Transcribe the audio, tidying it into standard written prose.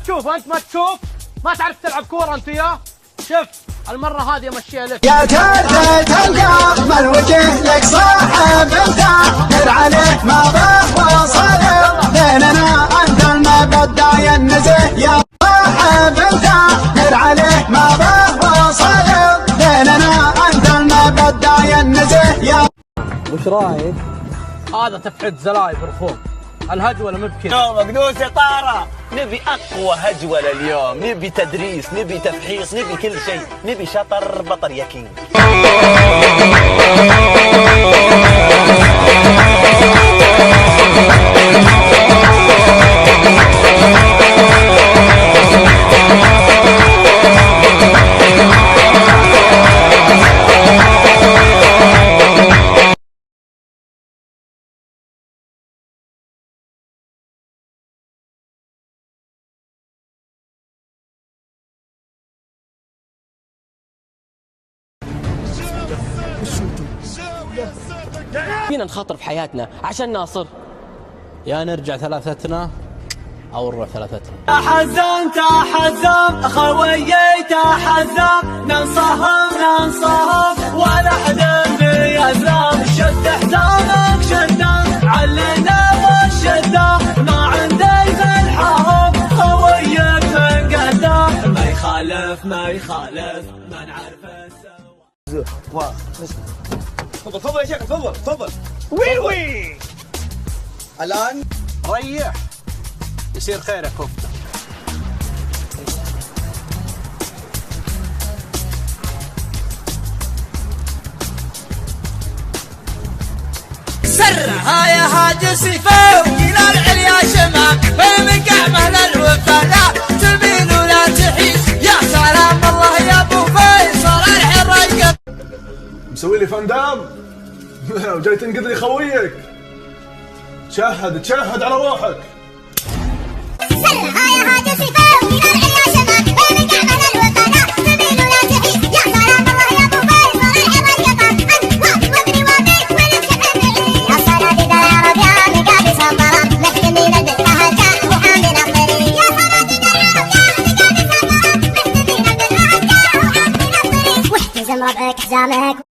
تشوف انت ما تشوف، ما تعرف تلعب كوره انت وياه. شوف المره هذه امشيها لك. يا كرتة القلب الوجه لك صاحب انت، غير عليك ما بهوى صالح بيننا انت المبدا ينزه يا صاحب انت، غير عليك ما بهوى صالح بيننا انت المبدا ينزه يا. وش رايك؟ هذا تفحيط زلايب رفوم، الهجوله مو بكذا. يا مقدوس يا طارة، نبي أقوى هجولة اليوم، نبي تدريس، نبي تفحيص، نبي كل شيء، نبي شطر بطر يا كينج. فينا نخاطر بحياتنا عشان ناصر. يا نرجع ثلاثتنا او نروح ثلاثتنا. تحزم تحزم خويي تحزم، ننصهم ولا حد يزلم. شد حزامك شدام علينا والشدام، ما عندي في الحرب خويك من قدام. ما يخالف ما نعرفه سوا. تفضل يا شيخ، تفضل. وي الآن ريح يصير خير يا كفته. سرها يا هاجسي فوق إلى العليا شمال، المقع مهل الوفاء تميل ولا تحيس. يا سلام الله يا ابو فيصل الحريق. مسوي لي فندام وجاي تنقذ لي خويك. تشهد على روحك. سرها يا هاجسي